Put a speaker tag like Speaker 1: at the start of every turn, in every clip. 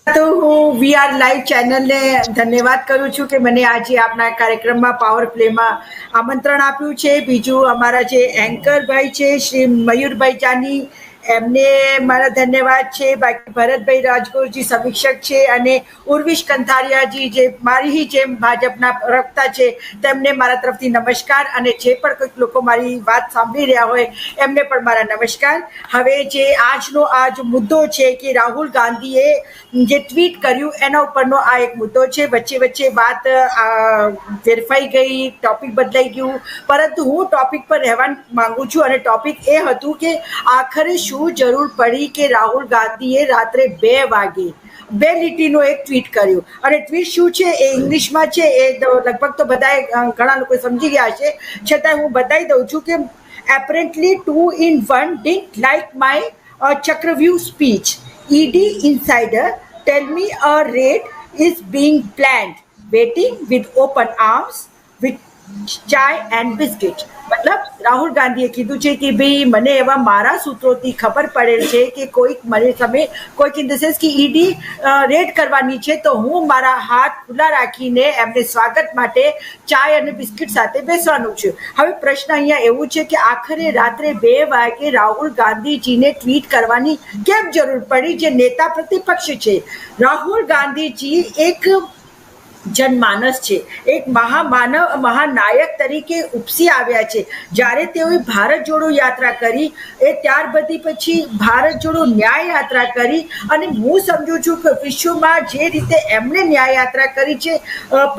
Speaker 1: તો હું VR live ચેનલને ધન્યવાદ કરું છું કે મને આજે આપના કાર્યક્રમમાં પાવર પ્લેમાં આમંત્રણ આપ્યું છે. બીજું અમારા જે એન્કર ભાઈ છે શ્રી મયુરભાઈ જાની, એમને મારા ધન્યવાદ છે. બાકી ભરતભાઈ રાજગોરજી સમીક્ષક છે અને ઉર્વિશ કંથારિયાજી જે મારી જેમ ભાજપના પ્રવક્તા છે તેમને મારા તરફથી નમસ્કાર. અને જે પણ કોઈક લોકો મારી વાત સાંભળી રહ્યા હોય એમને પણ મારા નમસ્કાર. હવે જે આજનો મુદ્દો છે કે રાહુલ ગાંધીએ જે ટ્વીટ કર્યું એના ઉપરનો આ એક મુદ્દો છે. વચ્ચે વચ્ચે વાત વેરફાઈ ગઈ, ટોપિક બદલાઈ ગયું, પરંતુ હું ટોપિક પર રહેવા માંગુ છું. અને ટોપિક એ હતું કે આખરે શું જરૂર પડી કે રાહુલ ગાંધીએ રાત્રે 2 વાગે 2 લીટીનો એક ટ્વીટ કર્યું. અને ટ્વીટ શું છે એ ઇંગ્લિશમાં છે, એ લગભગ તો બધાએ ઘણા લોકો સમજી ગયા છે, છતાં હું બતાવી દઉં છું કે apparently 2 in 1 didn't like my Chakravyuh speech. ED insider tell me a raid is being planned. Waiting with open arms with chai and biscuit. મતલબ રાહુલ ગાંધીએ કીધું છે કે ભાઈ મને એવા મારા સૂત્રોથી ખબર પડેલ છે કે કોઈક મને તમે કોઈક ઇન ધ સેન્સ કે ઈડી રેડ કરવાની છે, તો હું મારા હાથ ખુલ્લા રાખીને એમને સ્વાગત માટે ચાય અને બિસ્કિટ સાથે બેસવાનું છે. હવે પ્રશ્ન અહીંયા એવું છે કે આખરે રાત્રે 2 વાગે રાહુલ ગાંધીજીને ટ્વીટ કરવાની કેમ જરૂર પડી? જે નેતા પ્રતિપક્ષ છે, રાહુલ ગાંધીજી એક જનમાનસ છે, એક મહામાનવ મહાનાયક તરીકે ઉપસી આવ્યા છે. જ્યારે તેઓએ ભારત જોડો યાત્રા કરી, એ ત્યાર પછી ભારત જોડો ન્યાય યાત્રા કરી, અને હું સમજુ છું કે વિશ્વમાં જે રીતે એમણે ન્યાય યાત્રા કરી છે,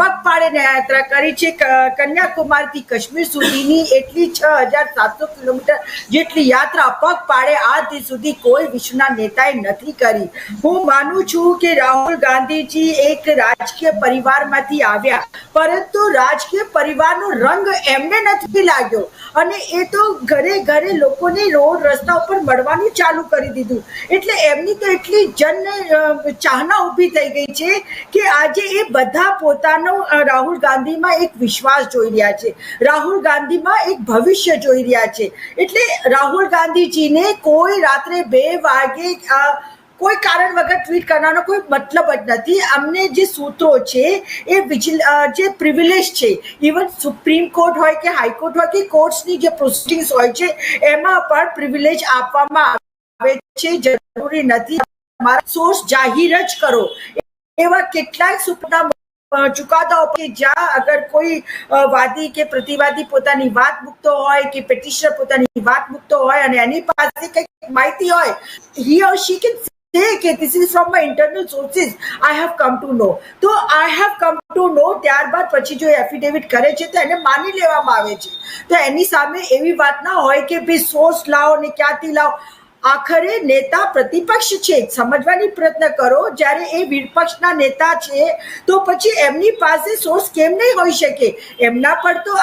Speaker 1: પગપાળે ન્યાય યાત્રા કરી છે, કન્યાકુમારીથી કાશ્મીર સુધીની એટલી 6700 કિલોમીટર જેટલી યાત્રા પગપાળે આજ સુધી કોઈ વિશ્વના નેતાએ નથી કરી. હું માનું છું કે રાહુલ ગાંધીજી એક રાજકીય પરિવાર માંથી આવ્યા, પરંતુ રાજકીય પરિવારનો રંગ એમને નથી લાગ્યો, અને એ તો ઘરે ઘરે લોકોને રોડ રસ્તા ઉપર મળવાનું ચાલુ કરી દીધું. એટલે એમની તો એટલી ચાહના ઊભી થઈ ગઈ છે કે આજે એ બધા પોતાનો રાહુલ ગાંધીમાં એક વિશ્વાસ જોઈ રહ્યા છે, રાહુલ ગાંધીમાં એક ભવિષ્ય જોઈ રહ્યા છે. એટલે રાહુલ ગાંધીજીને કોઈ રાત્રે 2 વાગે કોઈ કારણ વગર ટ્વીટ કરવાનો કોઈ મતલબ જ નથી. અમને જે સૂત્રો છે એ જે પ્રિવિલેજ છે, ઇવન સુપ્રીમ કોર્ટ હોય કે હાઈકોર્ટ હોય કે કોર્ટ્સની જે પ્રોસિડિંગ્સ હોય છે એમાં પણ પ્રિવિલેજ આપવામાં આવે છે. જરૂરી નથી તમારા સોર્સ જાહેર જ કરો. એવા કેટલાક સુપ્રીમ ચુકાદાઓ કે જ્યાં અગર કોઈ વાદી કે પ્રતિવાદી પોતાની વાત મૂકતો હોય કે પેટિશનર પોતાની વાત મૂકતો હોય અને એની પાસે કંઈક માહિતી હોય, he or she can say કે this is from my internal sources, I have come to know. તો I have come to know ત્યારબાદ પછી જો એફિડેવિટ કરે છે તો એને માની લેવામાં આવે છે. તો એની સામે એવી વાત ના હોય કે ભાઈ સોર્સ લાવો ને ક્યાંથી લાવો. આખરે નેતા પ્રતિપક્ષ છે, સમજવાની પ્રયત્ન કરો. જ્યારે એ વિપક્ષના નેતા છે તો પછી એમની પાસે સોર્સ કેમ નહીં હોઈ શકે? એમના પર તો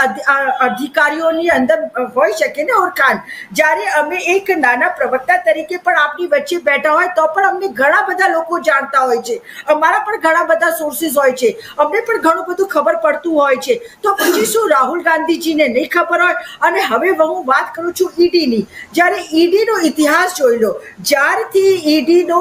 Speaker 1: અધિકારીઓની અંદર હોઈ શકે ને ઓળખાણ. જ્યારે અમે એક નાના પ્રવક્તા તરીકે પણ આપની વચ્ચે બેઠા હોય તો પણ અમને ઘણા બધા લોકો જાણતા હોય છે, અમારા પણ ઘણા બધા સોર્સિસ હોય છે, અમને પણ ઘણું બધું ખબર પડતું હોય છે. તો પછી શું રાહુલ ગાંધીજીને નહીં ખબર હોય? અને હવે હું વાત કરું છું ઈડીની. જ્યારે ઈડીનો ઇતિહાસ જોઈ લો, જ્યારથી ઈડીનો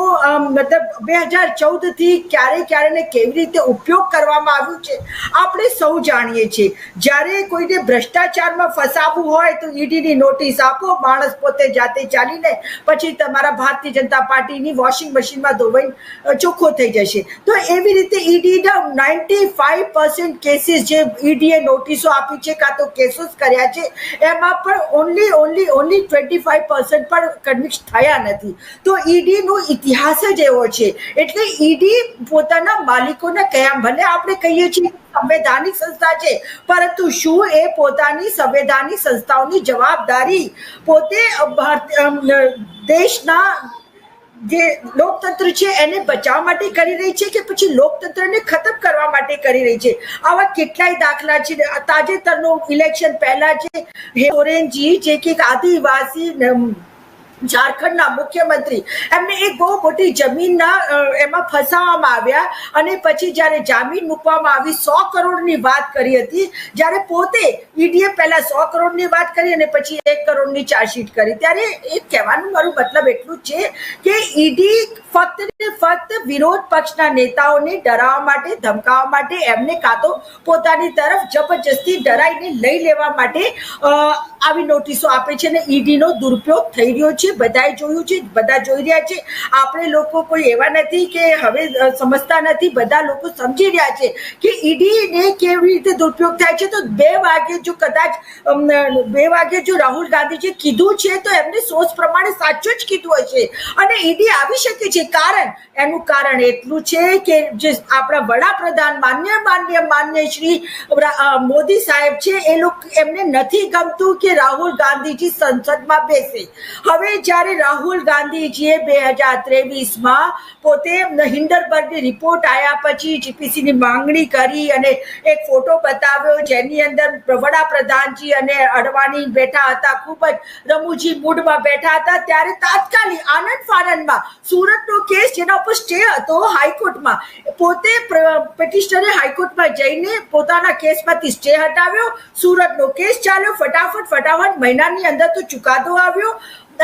Speaker 1: મતલબ 2014 થી ક્યારે ને કેવી રીતે ઉપયોગ કરવામાં આવ્યું છે આપણે સૌ જાણીએ છીએ. જ્યારે કોઈને ભ્રષ્ટાચારમાં ફસાવવું હોય તો ઈડીની નોટિસ આપો, માણસ પોતે જાતે ચાલીને પછી તમારા ભારતીય જનતા પાર્ટીની વોશિંગ મશીનમાં ધોવાઈને ચોખ્ખો થઈ જશે. તો એવી રીતે ઈડીના 95% કેસીસ જે ઈડીએ નોટિસો આપી છે કાં તો કેસો કર્યા છે, એમાં પણ ઓનલી 25% પણ કન્વિક્ટ થયા નથી. તો ઈડી નો ઇતિહાસ જ એવો છે. એટલે ઈડી પોતાના માલિકોને કયા, ભલે આપણે કહીએ છીએ સંવૈધાનિક સંસ્થા છે, પરંતુ શું એ પોતાની સંવૈધાનિક સંસ્થાઓની જવાબદારી પોતે દેશના જે લોકતંત્ર છે એને બચાવવા માટે કરી રહી છે કે પછી લોકતંત્રને ખતમ કરવા માટે કરી રહી છે? આવા કેટલાય દાખલા છે. તાજેતરનું ઇલેક્શન પહેલા જે સોરેનજી જે કે આદિવાસી ઝારખંડના મુખ્યમંત્રી, એમને એક બહુ મોટી જમીનના એમાં ફસાવવામાં આવ્યા, અને પછી જ્યારે જામીન મૂકવામાં આવી 100 કરોડની વાત કરી હતી, જ્યારે પોતે ઈડીએ પહેલા 100 કરોડની વાત કરી અને પછી 1 કરોડની ચાર્જશીટ કરી. ત્યારે એ કહેવાનું મારું મતલબ એટલું જ છે કે ઈડી ફક્ત ફક્ત વિરોધ પક્ષના નેતાઓને ડરાવવા માટે, ધમકાવવા માટે, એમને કાં તો પોતાની તરફ જબરજસ્તી ડરાઈને લઈ લેવા માટે આવી નોટિસો આપે છે અને ઈડીનો દુરુપયોગ થઈ રહ્યો છે. બધાએ જોયું છે, બધા જોઈ રહ્યા છે. આપણે લોકો કોઈ એવા નથી કે હવે સમજતા નથી, બધા લોકો સમજી રહ્યા છે કે ઈડીને કેવી રીતે દુરુપયોગ થાય છે. તો 2 વાગે જો કદાચ 2 વાગે જો રાહુલ ગાંધીજી કીધું છે તો એમને સોચ પ્રમાણે સાચું જ કીધું હોય છે અને ઈડી આવી શકે છે. એનું કારણ એટલું છે કે જે આપણા વડાપ્રધાન માન્ય શ્રી મોદી સાહેબ છે, એ લોકો એમને નથી ગમતું કે રાહુલ ગાંધીજી સંસદમાં બેસે. હવે જ્યારે રાહુલ ગાંધીજીએ 2023માં પોતે હિન્ડનબર્ગની રિપોર્ટ આવ્યા પછી જીપીસીની માંગણી કરી અને એક ફોટો બતાવ્યો જેની અંદર વડાપ્રધાનજી અને અડવાણી બેઠા હતા, ખૂબ જ રમૂજી મૂડમાં બેઠા હતા, ત્યારે તાત્કાલિક આનંદ ફાનંદમાં સુરતનો કેસ જેના ઉપર સ્ટે હતો હાઈકોર્ટમાં, પોતે પેટિશનરે હાઈકોર્ટમાં જઈને પોતાના કેસમાંથી સ્ટે હટાવ્યો. સુરતનો કેસ ચાલ્યો, ફટાફટ મહિનાની અંદર તો ચુકાદો આવ્યો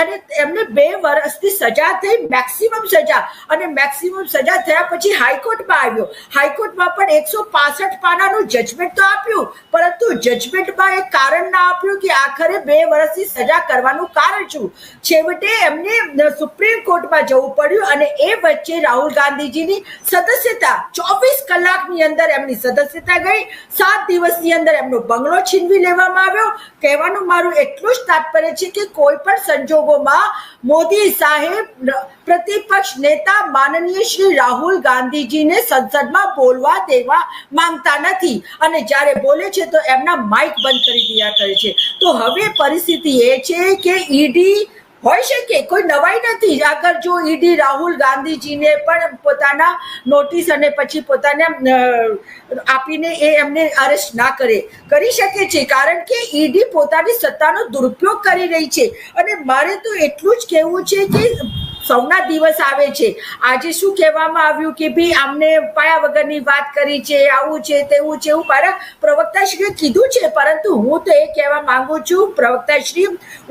Speaker 1: અને એમને 2 વર્ષની સજા થઈ, મેક્સિમમ સજા. અને મેક્સિમમ સજા થયા પછી હાઈકોર્ટમાં આવ્યો. હાઈકોર્ટમાં પણ 165 પાનાનું જજમેન્ટ તો આપ્યું, પરંતુ જજમેન્ટમાં એક કારણ ના આપ્યું કે આખરે 2 વર્ષની સજા કરવાનું કારણ શું. છેવટે એમને સુપ્રીમ કોર્ટમાં જવું પડ્યું અને એ વચ્ચે રાહુલ ગાંધીજીની સદસ્યતા 24 કલાકની અંદર એમની સદસ્યતા ગઈ. 7 દિવસની અંદર એમનો બંગલો છીનવી લેવામાં આવ્યો. કહેવાનું મારું એટલું જ તાત્પર્ય છે કે કોઈ પણ સંજોગ મોદી સાહેબ પ્રતિપક્ષ નેતા માનનીય શ્રી રાહુલ ગાંધીજીને સંસદમાં બોલવા દેવા માંગતા નથી અને જ્યારે બોલે છે તો એમના માઇક બંધ કરી દિયા કરે છે. તો હવે પરિસ્થિતિ એ છે કે ઈડી હોઈ શકે, કોઈ નવાઈ નથી. આગળ જો ઈડી રાહુલ ગાંધીજીને પણ પોતાના નોટિસ અને પછી પોતાને આપીને એમને અરેસ્ટ ના કરી શકે છે, કારણ કે ઈડી પોતાની સત્તાનો દુરુપયોગ કરી રહી છે. અને મારે તો એટલું જ કહેવું છે કે સૌના દિવસ આવે છે. આજે શું કહેવામાં આવ્યું કે ભાઈ આમને પાયા વગરની વાત કરી છે, આવું છે, તેવું છે, એવું મારા પ્રવક્તાશ્રીએ કીધું છે. પરંતુ હું તો એ કહેવા માંગુ છું, પ્રવક્તાશ્રી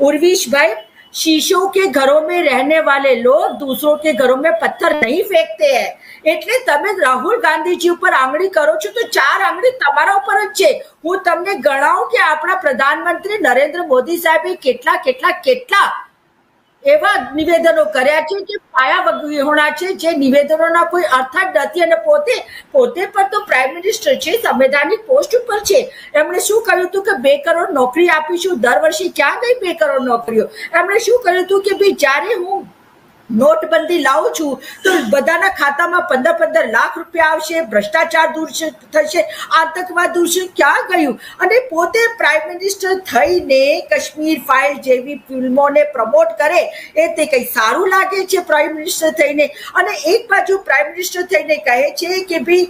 Speaker 1: ઉર્વિશભાઈ, शीशों के घरों में रहने वाले लोग दूसरों के घरों में पत्थर नहीं फेंकते हैं. એટલે તમે રાહુલ ગાંધીજી ઉપર આંગળી કરો છો તો 4 આંગળી તમારા ઉપર જ છે. હું તમને ગણાવું કે આપણા પ્રધાનમંત્રી નરેન્દ્ર મોદી સાહેબે કેટલા એવા નિવેદનો કર્યા છે કે પાયા વિહોણા છે, જે નિવેદનોના કોઈ અર્થ જ નથી. અને પોતે પણ તો પ્રાઇમ મિનિસ્ટર છે, સંવૈધાનિક પોસ્ટ ઉપર છે. એમણે શું કહ્યું હતું કે 2 કરોડ નોકરી આપીશું. દર વર્ષે ક્યાં ગઈ 2 કરોડ નોકરીઓ? એમણે શું કહ્યું હતું કે ભાઈ જ્યારે હું નોટબંધી લાવું છું તો બધાના ખાતામાં 15 લાખ રૂપિયા આવશે, ભ્રષ્ટાચાર દૂર થશે, આતંકવાદ દૂર થશે. ક્યાં ગયું? અને પોતે પ્રાઇમ મિનિસ્ટર થઈને કાશ્મીર ફાઇલ જેવી ફિલ્મોને પ્રમોટ કરે, એ તે કઈ સારું લાગે છે પ્રાઇમ મિનિસ્ટર થઈને? અને એક બાજુ પ્રાઇમ મિનિસ્ટર થઈને કહે છે કે ભાઈ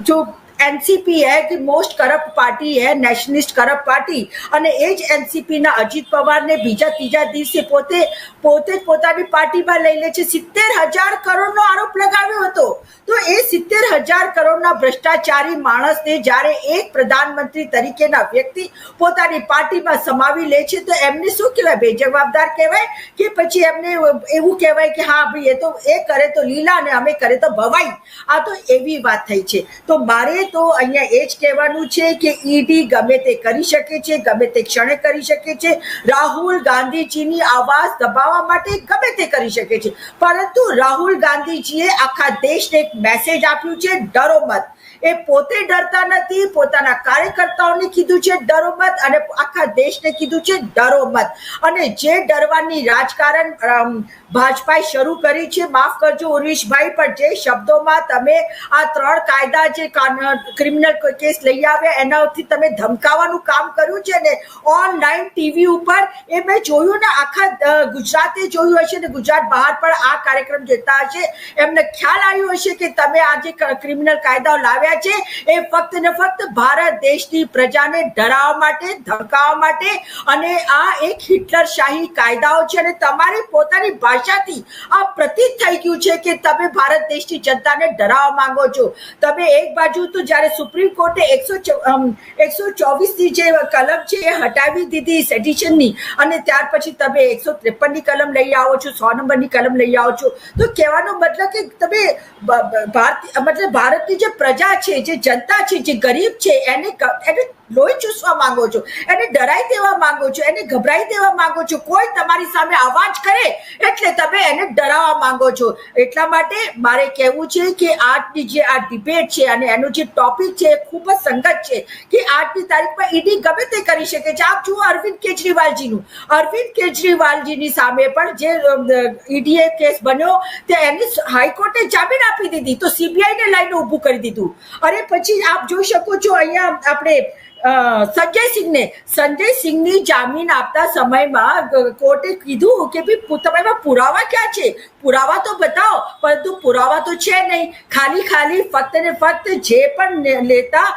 Speaker 1: જો एनसीपी है कि मोस्ट करप्ट पार्टी है, नेशनलिस्ट करप्ट पार्टी. અને એ જ એનસીપી ના અજીત પવારને બીજા ત્રીજા દિવસે પોતે પોતાની પાર્ટીમાં લઈ લે છે. 70,000 કરોડનો આરોપ લગાવ્યો હતો. તો એ 70,000 કરોડના ભ્રષ્ટાચારી માણસને જ્યારે એક પ્રધાનમંત્રી તરીકેના વ્યક્તિ પોતાની પાર્ટીમાં સમાવી લે છે તો એમને શું કહેવાય? બેજવાબદાર કહેવાય કે પછી એમને એવું કહેવાય કે હા ભાઈ એ તો એ કરે તો લીલા અને અમે કરે તો ભવાઈ? આ તો એવી વાત થઈ છે. તો મારે તો અહીંયા એ જ કહેવાનું છે કે ઈડી ગમે તે કરી શકે છે, ગમે તે ક્ષણે કરી શકે છે. રાહુલ ગાંધીજીની આવાજ દબાવવા માટે ગમે તે કરી શકે છે, પરંતુ રાહુલ ગાંધીજીએ આખા દેશને એક મેસેજ આપ્યું છે, ડરો મત. એ પોતે ડરતા નથી, પોતાના કાર્યકર્તાઓને કીધું છે ડરો મત, અને આખા દેશને કીધું છે ડરો મત. અને જે ડરવાની રાજકારણ ભાજપાએ શરૂ કરી છે, માફ કરજો ઉર્વિશભાઈ, પણ જે શબ્દોમાં તમે આ 3 કાયદા જે ક્રિમિનલ કેસ લઈ આવ્યા એનાથી તમે ધમકાવવાનું કામ કર્યું છે ને ઓનલાઈન ટીવી ઉપર, એ મેં જોયું ને, આખા ગુજરાતે જોયું હશે ને ગુજરાત બહાર પણ આ કાર્યક્રમ જોતા હશે. એમને ખ્યાલ આવ્યો હશે કે તમે આ જે ક્રિમિનલ કાયદાઓ લાવ્યા રહ્યા છે એ ફક્ત ને ફક્ત ભારત દેશની પ્રજાને ડરાવવા માટે, ધમકાવવા માટે, અને આ એક હિટલરશાહી કાયદાઓ છે. અને તમારી પોતાની ભાષાથી આ પ્રતીત થઈ ગયું છે કે તમે ભારત દેશની જનતાને ડરાવવા માંગો છો. તમે એક બાજુ તો જ્યારે સુપ્રીમ કોર્ટે 124 ની જે કલમ છે એ હટાવી દીધી સેડિશનની, અને ત્યાર પછી તમે 153 ની કલમ લઈ આવો છો, 100 નંબરની કલમ લઈ આવો છો. તો કહેવાનો મતલબ કે તમે ભારતની જે પ્રજા છે, જે જનતા છે, જે ગરીબ છે, એને લોહી ચૂસવા માંગો છો, એને ડરાઈ દેવા માંગો છો, એને ગભરાઈ દેવા માંગો છો. કોઈ તમારી સામે અવાજ કરે એટલે તમે એને ડરાવવા માંગો છો. એટલા માટે મારે કહેવું છે કે આજની જે આ ડિબેટ છે અને એનો જે ટોપિક છે એ ખૂબ જ સંગત છે કે આજની તારીખમાં ઈડી ગમે તે કરી શકે છે. આપ જુઓ અરવિંદ કેજરીવાલજીની સામે પણ જે ઈડીએ કેસ બન્યો તે એની હાઈકોર્ટે જામીન આપી દીધી, તો સીબીઆઈ ને લઈને ઊભું કરી દીધું. અને પછી આપ જોઈ શકો છો અહીંયા આપણે સંજય સિંહની જામીન આપતા સમયમાં કોર્ટે કીધું કે ભાઈ તમારા પુરાવા ક્યાં છે, પુરાવા તો બતાવો. પરંતુ પુરાવા તો છે નહીં. ખાલી ફક્ત ને ફક્ત જે પણ નેતા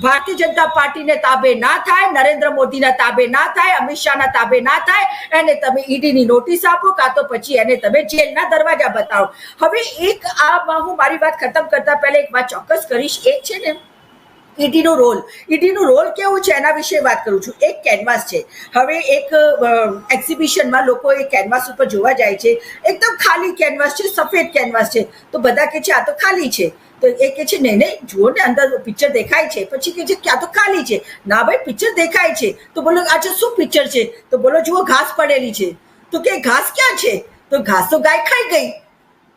Speaker 1: ભારતીય જનતા પાર્ટીને તાબે ના થાય, નરેન્દ્ર મોદીના તાબે ના થાય, અમિત શાહના તાબે ના થાય, એને તમે ઈડીની નોટિસ આપો, કાં તો પછી એને તમે જેલના દરવાજા બતાવો. હવે હું મારી વાત ખતમ કરતા પહેલા એક વાત ચોક્કસ કરીશ. એક છે ને ઈડીનો રોલ કેવું છે એના વિશે વાત કરું છું. એક કેનવાસ છે. હવે એક એક્ઝિબિશનમાં લોકો એ કેનવાસ ઉપર જોવા જાય છે, એકદમ ખાલી કેનવાસ છે, સફેદ કેનવાસ છે. તો બધા કે છે આ તો ખાલી છે. તો એ કે છે નહીં જુઓ ને અંદર પિક્ચર દેખાય છે. પછી કે છે કે આ તો ખાલી છે. ના ભાઈ, પિક્ચર દેખાય છે. તો બોલો અચ્છા શું પિક્ચર છે? તો બોલો જુઓ ઘાસ પડેલી છે. તો કે ઘાસ ક્યાં છે? તો ઘાસ તો ગાય ખાઈ ગઈ.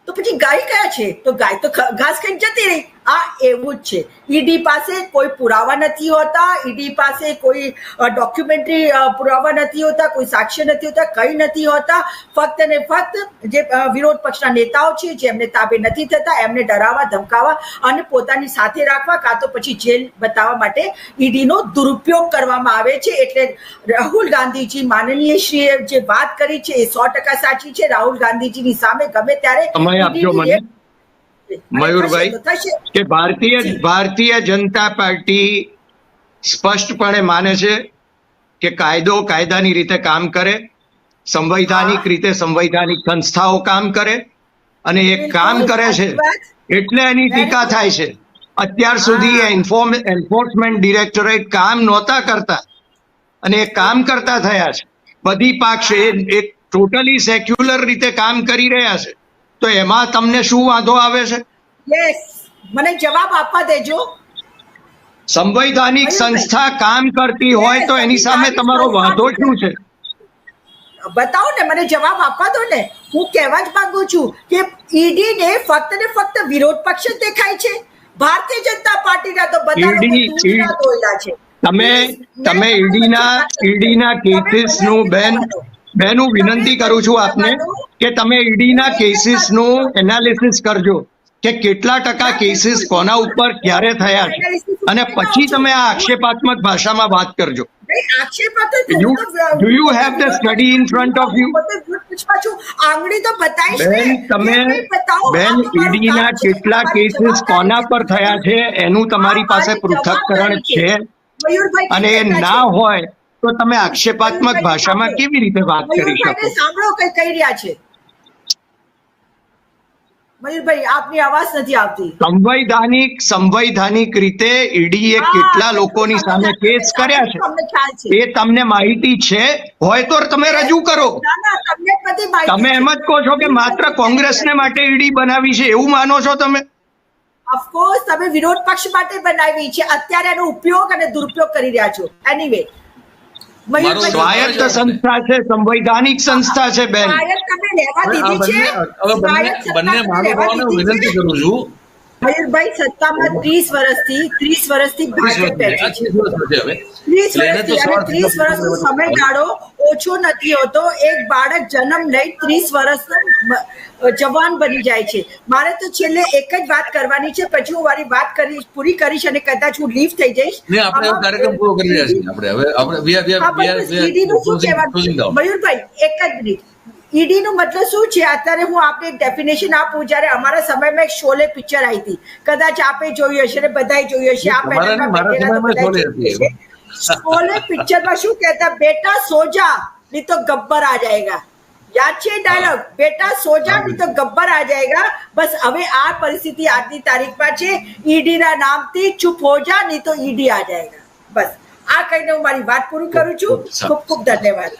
Speaker 1: તો પછી ગાય કયા છે? તો ગાય તો ઘાસ ખાઈને જતી રહી. આ એવું જ છે. ઈડી પાસે કોઈ પુરાવા નથી હોતા, ઈડી પાસે કોઈ ડોક્યુમેન્ટરી પુરાવા નથી હોતા, કોઈ સાક્ષ્ય નથી હોતા, કંઈ નથી હોતા. ફક્ત ને ફક્ત જે વિરોધ પક્ષના નેતાઓ છે જેમને તાબે નથી થતા એમને ડરાવવા, ધમકાવવા અને પોતાની સાથે રાખવા, કાં તો પછી જેલ બતાવવા માટે ઈડીનો દુરુપયોગ કરવામાં આવે છે. એટલે રાહુલ ગાંધીજી માનનીય શ્રીએ જે વાત કરી છે એ 100% સાચી છે. રાહુલ ગાંધીજીની સામે ગમે ત્યારે
Speaker 2: મયુરભાઈ કે ભારતીય જનતા પાર્ટી સ્પષ્ટપણે માને છે કે કાયદો કાયદાની રીતે કામ કરે, સંવૈધાનિક રીતે સંવૈધાનિક સંસ્થાઓ કામ કરે, અને એ કામ કરે છે એટલે એની ટીકા થાય છે. અત્યાર સુધી એન્ફોર્સમેન્ટ ડિરેક્ટોરેટ કામ નહોતા કરતા અને એ કામ કરતા થયા છે. બધી પક્ષ એક ટોટલી સેક્યુલર રીતે કામ કરી રહ્યા છે. તો એમાં તમને શું વાંધો આવે છે?
Speaker 1: મને જવાબ આપવા દેજો.
Speaker 2: સંવૈધાનિક સંસ્થા કામ કરતી હોય તો એની સામે તમારો વાંધો શું છે?
Speaker 1: બતાવો ને, મને જવાબ આપવા દો ને. હું કહેવા જ માંગુ છું કે ઈડી ને ફક્ત વિરોધ પક્ષ જ દેખાય છે. ભારતીય જનતા પાર્ટીના તો બધા દોયલા છે.
Speaker 2: તમે ઈડીના કેસીસનું બેન હું વિનંતી કરું છું આપને કે તમે ઈડીના કેસીસનું એનાલિસિસ કરજો કે કેટલા ટકા કેસીસ કોના ઉપર ક્યારે થયા છે, અને પછી તમે આ આક્ષેપાત્મક ભાષામાં વાત કરજો. Do you have the study in front of you? બેન ઈડીના કેટલા કેસીસ કોના પર થયા છે એનું તમારી પાસે પૃથ્થકરણ છે, અને એ ના હોય તો તમે આક્ષેપાત્મક ભાષામાં કેવી રીતે વાત કરી શકો?
Speaker 1: સાંભળો કઈ કહી રહ્યા છે મયુરભાઈ, આપની અવાજ નથી આવતી.
Speaker 2: સંવૈધાનિક રીતે ઈડીએ કેટલા લોકોની સામે કેસ કર્યા છે એ તમને માહિતી છે હોય તો તમે રજૂ કરો. તમે એમ જ કહો છો કે માત્ર કોંગ્રેસને માટે ઈડી બનાવી છે એવું માનો છો તમે?
Speaker 1: ઓફકોર્સ તમે વિરોધ પક્ષ માટે બનાવી છે. અત્યારે એનો ઉપયોગ અને દુરુપયોગ કરી રહ્યા છો. એનીવે
Speaker 2: સ્વાયત્ત સંસ્થા છે, સંવૈધાનિક સંસ્થા છે બેન.
Speaker 1: વિનંતી કરું છું મયુરભાઈ, સત્તામાં 30 વર્ષથી ભાજપ બેઠી છે. 30 વર્ષનો સમયગાળો ઓછો નથી હોતો. એક બાળક જન્મ લઈ 30 વર્ષનો જવાન બની જાય છે. મારે તો છેલ્લે એક જ વાત કરવાની છે, પછી હું મારી વાત પૂરી કરીશ અને કદાચ હું લીવ થઈ જઈશ. મયુરભાઈ એક જ મિનિટ, ઈડી નો મતલબ શું છે? અત્યારે હું આપને એક ડેફિનેશન આપું. જ્યારે અમારા સમયમાં એક શોલે પિક્ચર આવી હતી, કદાચ આપે જોયું હશે ને બધાએ જોયું હશે. આ પેનલમાં બેઠેલા તો બધાએ જોયું હશે. શોલે પિક્ચરમાં શું કહેતા, બેટા સો જા નહીં તો ગબ્બર આ જાયેગા. યાદ છે ડાયલોગ? બેટા સો જા નહીં તો ગબ્બર આ જાયેગા. બસ હવે આ પરિસ્થિતિ આજની તારીખમાં છે. ઈડી ના નામથી ચૂપ હો જા નહીં તો ઈડી આ જાયેગા. બસ આ કહીને હું મારી વાત પૂરી કરું છું. ખૂબ ખૂબ ધન્યવાદ.